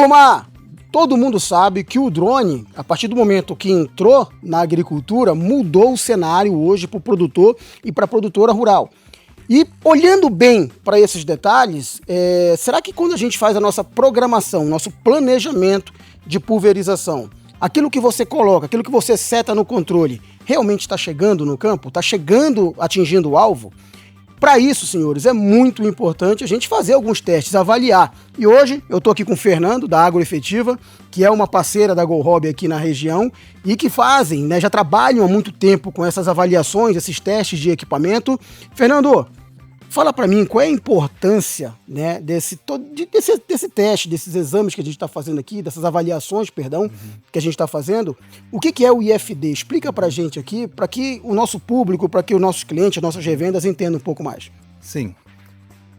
Turma, todo mundo sabe que o drone, a partir do momento que entrou na agricultura, mudou o cenário hoje para o produtor e para a produtora rural. E olhando bem para esses detalhes, será que quando a gente faz a nossa programação, nosso planejamento de pulverização, aquilo que você coloca, aquilo que você seta no controle, realmente está chegando no campo? Está chegando, atingindo o alvo? Para isso, senhores, é muito importante a gente fazer alguns testes, avaliar. E hoje eu estou aqui com o Fernando, da Agroefetiva, que é uma parceira da GoHobby aqui na região e que fazem, né, já trabalham há muito tempo com essas avaliações, esses testes de equipamento. Fernando, fala para mim qual é a importância, né, desse teste, desses exames que a gente está fazendo aqui, dessas avaliações, que a gente está fazendo. O que é o IFD? Explica para a gente aqui, para que o nosso público, para que os nossos clientes, as nossas revendas entendam um pouco mais. Sim.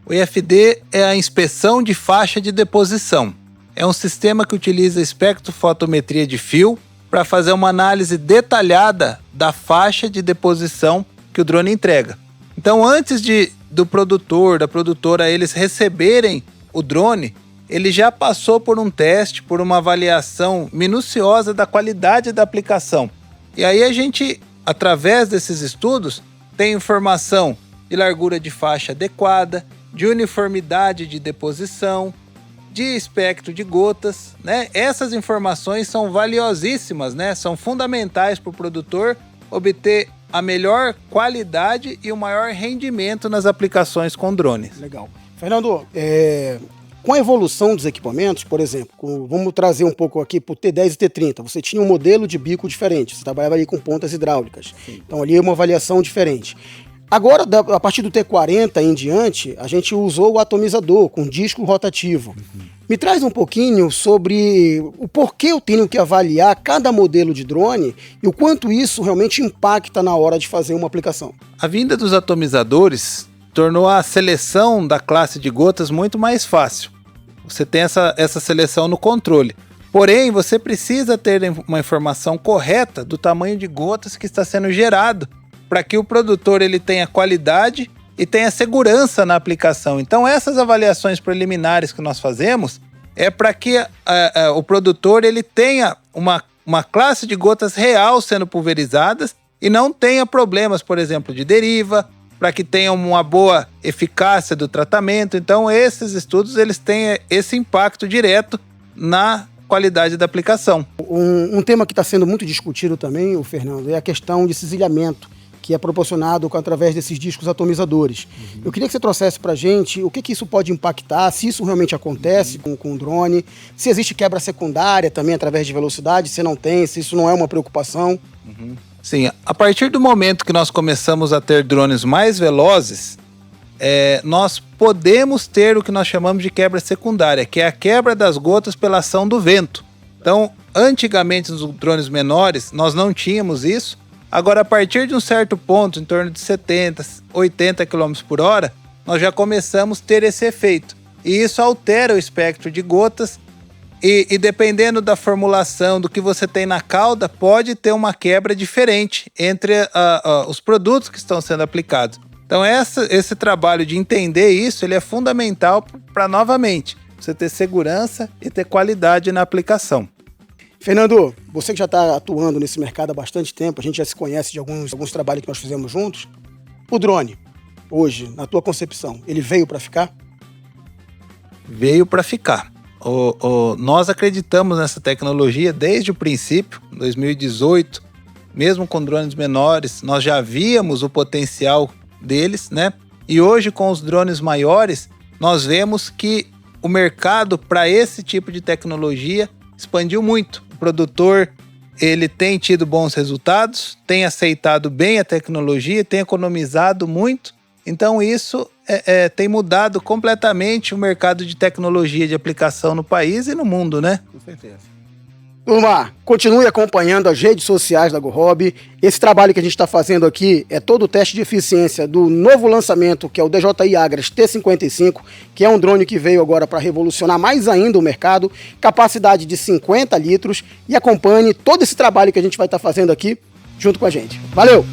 O IFD é a inspeção de faixa de deposição. É um sistema que utiliza espectrofotometria de fio para fazer uma análise detalhada da faixa de deposição que o drone entrega. Então, antes do produtor, da produtora, eles receberem o drone, ele já passou por um teste, por uma avaliação minuciosa da qualidade da aplicação. E aí a gente, através desses estudos, tem informação de largura de faixa adequada, de uniformidade de deposição, de espectro de gotas, né? Essas informações são valiosíssimas, né? São fundamentais para o produtor obter a melhor qualidade e o maior rendimento nas aplicações com drones. Legal. Fernando, com a evolução dos equipamentos, por exemplo, vamos trazer um pouco aqui para o T10 e T30, você tinha um modelo de bico diferente, você trabalhava ali com pontas hidráulicas. Sim. Então ali é uma avaliação diferente. Agora, a partir do T40 em diante, a gente usou o atomizador com disco rotativo. Me traz um pouquinho sobre o porquê eu tenho que avaliar cada modelo de drone e o quanto isso realmente impacta na hora de fazer uma aplicação. A vinda dos atomizadores tornou a seleção da classe de gotas muito mais fácil. Você tem essa seleção no controle. Porém, você precisa ter uma informação correta do tamanho de gotas que está sendo gerado para que o produtor ele tenha qualidade e tenha segurança na aplicação. Então, essas avaliações preliminares que nós fazemos é para que o produtor ele tenha uma classe de gotas real sendo pulverizadas e não tenha problemas, por exemplo, de deriva, para que tenha uma boa eficácia do tratamento. Então, esses estudos eles têm esse impacto direto na qualidade da aplicação. Um tema que está sendo muito discutido também, o Fernando, é a questão de cisilhamento, que é proporcionado através desses discos atomizadores. Eu queria que você trouxesse para a gente o que isso pode impactar, se isso realmente acontece com o drone, se existe quebra secundária também através de velocidade, se não tem, se isso não é uma preocupação. Sim, a partir do momento que nós começamos a ter drones mais velozes, nós podemos ter o que nós chamamos de quebra secundária, que é a quebra das gotas pela ação do vento. Então, antigamente nos drones menores, nós não tínhamos isso. Agora, a partir de um certo ponto, em torno de 70, 80 km por hora, nós já começamos a ter esse efeito. E isso altera o espectro de gotas e dependendo da formulação do que você tem na cauda, pode ter uma quebra diferente entre os produtos que estão sendo aplicados. Então, esse trabalho de entender isso, ele é fundamental para, novamente, você ter segurança e ter qualidade na aplicação. Fernando, você que já está atuando nesse mercado há bastante tempo, a gente já se conhece de alguns trabalhos que nós fizemos juntos. O drone, hoje, na tua concepção, ele veio para ficar? Veio para ficar. Nós acreditamos nessa tecnologia desde o princípio, 2018, mesmo com drones menores, nós já víamos o potencial deles, né? E hoje, com os drones maiores, nós vemos que o mercado para esse tipo de tecnologia expandiu muito. O produtor ele tem tido bons resultados, tem aceitado bem a tecnologia, tem economizado muito. Então isso tem mudado completamente o mercado de tecnologia de aplicação no país e no mundo, né? Com certeza. Turma, continue acompanhando as redes sociais da GoHobby. Esse trabalho que a gente está fazendo aqui é todo o teste de eficiência do novo lançamento, que é o DJI Agras T55, que é um drone que veio agora para revolucionar mais ainda o mercado, capacidade de 50 litros, e acompanhe todo esse trabalho que a gente vai estar fazendo aqui junto com a gente. Valeu!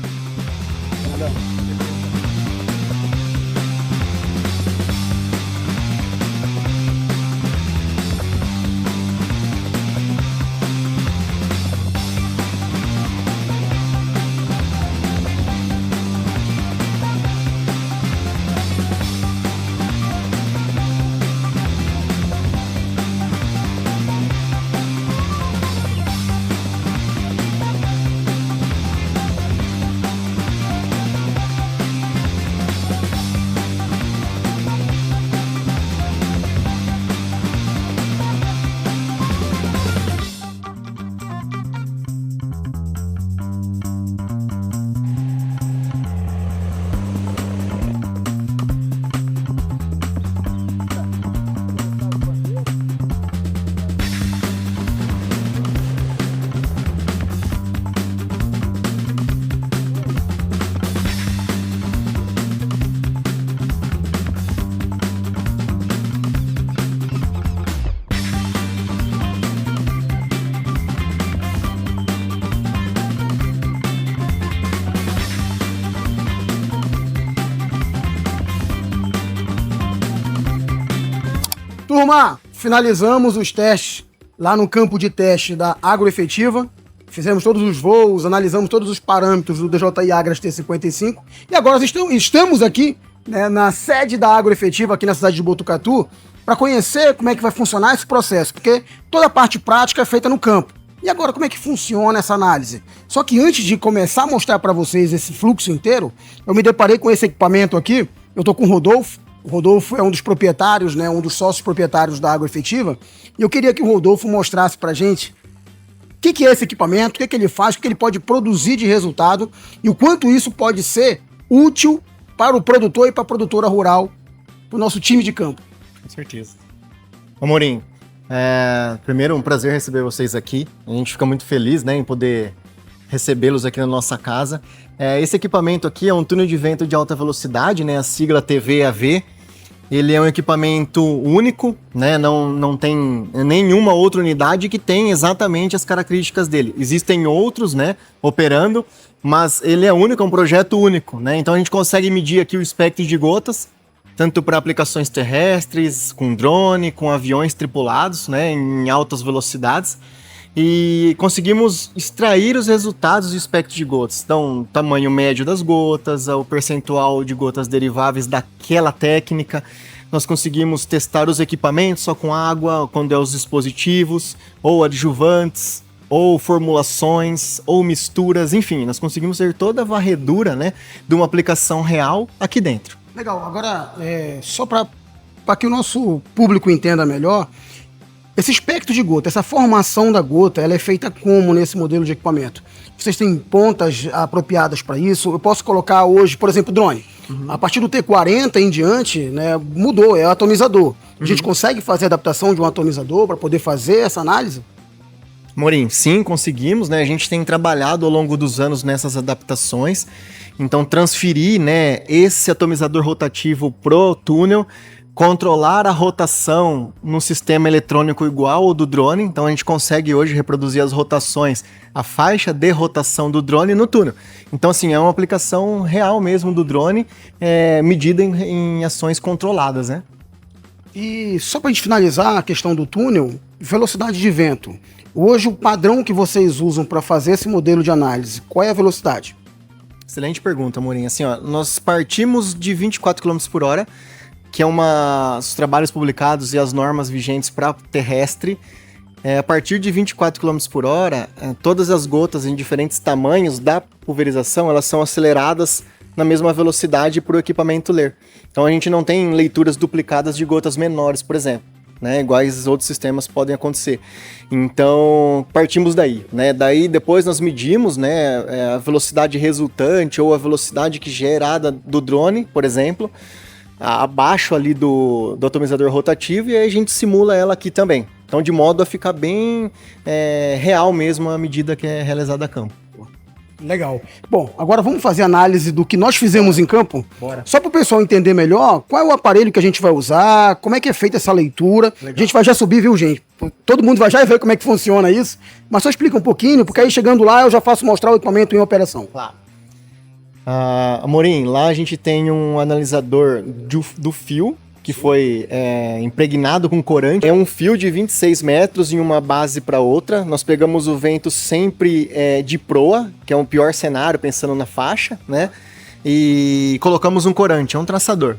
Turma, finalizamos os testes lá no campo de teste da Agroefetiva. Fizemos todos os voos, analisamos todos os parâmetros do DJI Agras T55. E agora estamos aqui, né, na sede da Agroefetiva, aqui na cidade de Botucatu, para conhecer como é que vai funcionar esse processo, porque toda a parte prática é feita no campo. E agora, como é que funciona essa análise? Só que antes de começar a mostrar para vocês esse fluxo inteiro, eu me deparei com esse equipamento aqui. Eu estou com o Rodolfo. O Rodolfo é um dos proprietários, né, um dos sócios proprietários da Agroefetiva. E eu queria que o Rodolfo mostrasse para a gente o que é esse equipamento, o que ele faz, o que ele pode produzir de resultado e o quanto isso pode ser útil para o produtor e para a produtora rural, para o nosso time de campo. Com certeza. Amorim, primeiro um prazer receber vocês aqui. A gente fica muito feliz, né, em poder recebê-los aqui na nossa casa. Esse equipamento aqui é um túnel de vento de alta velocidade, né, a sigla TVAV. Ele é um equipamento único, né? Não tem nenhuma outra unidade que tem exatamente as características dele. Existem outros, né, operando, mas ele é único, é um projeto único, né? Então a gente consegue medir aqui o espectro de gotas, tanto para aplicações terrestres, com drone, com aviões tripulados, né, em altas velocidades. E conseguimos extrair os resultados do espectro de gotas. Então, o tamanho médio das gotas, o percentual de gotas deriváveis daquela técnica. Nós conseguimos testar os equipamentos só com água, quando é os dispositivos, ou adjuvantes, ou formulações, ou misturas, enfim. Nós conseguimos ter toda a varredura, né, de uma aplicação real aqui dentro. Legal. Agora, só para que o nosso público entenda melhor, esse espectro de gota, essa formação da gota, ela é feita como nesse modelo de equipamento? Vocês têm pontas apropriadas para isso? Eu posso colocar hoje, por exemplo, drone. A partir do T40 em diante, né, mudou, é o atomizador. A gente consegue fazer a adaptação de um atomizador para poder fazer essa análise? Morim, sim, conseguimos, né? A gente tem trabalhado ao longo dos anos nessas adaptações. Então, transferir, né, esse atomizador rotativo pro túnel, controlar a rotação no sistema eletrônico igual ao do drone. Então a gente consegue hoje reproduzir as rotações, a faixa de rotação do drone no túnel. Então assim, é uma aplicação real mesmo do drone, medida em ações controladas, né? E só para a gente finalizar a questão do túnel, velocidade de vento. Hoje o padrão que vocês usam para fazer esse modelo de análise, qual é a velocidade? Excelente pergunta, Amorim. Assim, ó, nós partimos de 24 km por hora, que é os trabalhos publicados e as normas vigentes para terrestre. A partir de 24 km por hora, todas as gotas em diferentes tamanhos da pulverização, elas são aceleradas na mesma velocidade para o equipamento ler. Então a gente não tem leituras duplicadas de gotas menores, por exemplo, né, iguais outros sistemas podem acontecer. Então partimos daí, né? Daí depois nós medimos, né, a velocidade resultante ou a velocidade que gerada do drone, por exemplo, abaixo ali do atomizador rotativo, e aí a gente simula ela aqui também. Então, de modo a ficar bem real mesmo a medida que é realizada a campo. Legal. Bom, agora vamos fazer a análise do que nós fizemos em campo? Bora. Só para o pessoal entender melhor, qual é o aparelho que a gente vai usar, como é que é feita essa leitura. Legal. A gente vai já subir, viu, gente? Todo mundo vai já ver como é que funciona isso. Mas só explica um pouquinho, porque aí chegando lá eu já faço mostrar o equipamento em operação. Claro. Amorim, lá a gente tem um analisador do fio, que foi impregnado com corante. É um fio de 26 metros em uma base para outra. Nós pegamos o vento sempre de proa, que é um pior cenário, pensando na faixa, né? E colocamos um corante, é um traçador.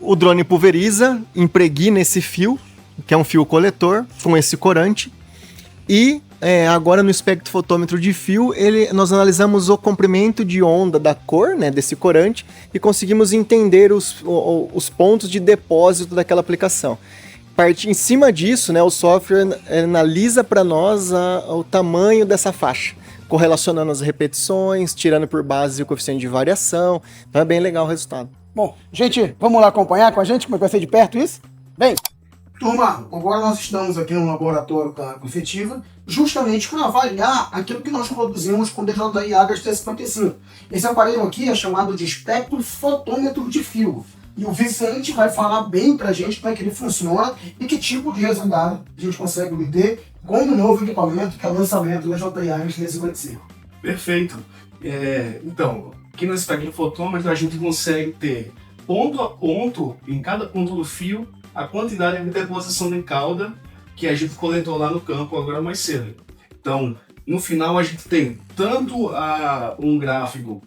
O drone pulveriza, impregna esse fio, que é um fio coletor, com esse corante. E agora no espectrofotômetro de fio, nós analisamos o comprimento de onda da cor, né, desse corante, e conseguimos entender os pontos de depósito daquela aplicação. Em cima disso, né, o software analisa para nós o tamanho dessa faixa, correlacionando as repetições, tirando por base o coeficiente de variação. Então é bem legal o resultado. Bom, gente, vamos lá acompanhar com a gente como é que vai ser de perto isso? Bem, turma, agora nós estamos aqui no laboratório da Agroefetiva, justamente para avaliar aquilo que nós produzimos com o DJI Agras T55. Esse aparelho aqui é chamado de espectrofotômetro de fio. E o Vicente vai falar bem para a gente como é que ele funciona e que tipo de resultado a gente consegue obter com o novo equipamento que é o lançamento do DJI Agras T55. Perfeito. Então, aqui no espectrofotômetro a gente consegue ter ponto a ponto, em cada ponto do fio, a quantidade de deposição de cauda que a gente coletou lá no campo agora mais cedo. Então, no final a gente tem tanto um gráfico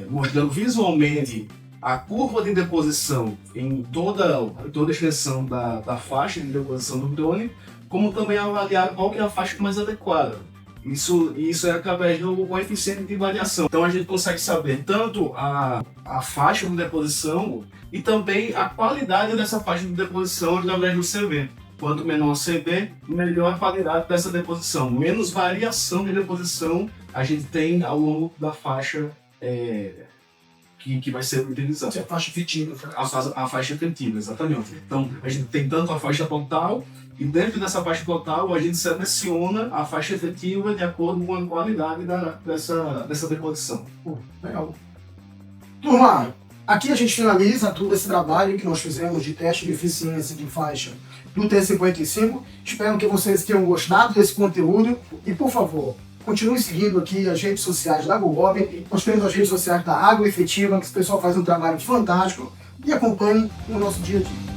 mostrando visualmente a curva de deposição em toda a extensão da faixa de deposição do drone, como também avaliar qual que é a faixa mais adequada. Isso é através do coeficiente de variação. Então a gente consegue saber tanto a faixa de deposição e também a qualidade dessa faixa de deposição através do CV. Quanto menor o CV, melhor a qualidade dessa deposição. Menos variação de deposição a gente tem ao longo da faixa que vai ser utilizada. A faixa efetiva. A faixa efetiva, exatamente. Então a gente tem tanto a faixa total, e dentro dessa faixa total a gente seleciona a faixa efetiva de acordo com a qualidade dessa deposição. Legal. Turma, aqui a gente finaliza todo esse trabalho que nós fizemos de teste de eficiência de faixa do T55. Espero que vocês tenham gostado desse conteúdo e, por favor, continue seguindo aqui as redes sociais da GoHobby. Nós temos as redes sociais da Agroefetiva, que o pessoal faz um trabalho fantástico, e acompanhe o nosso dia a dia.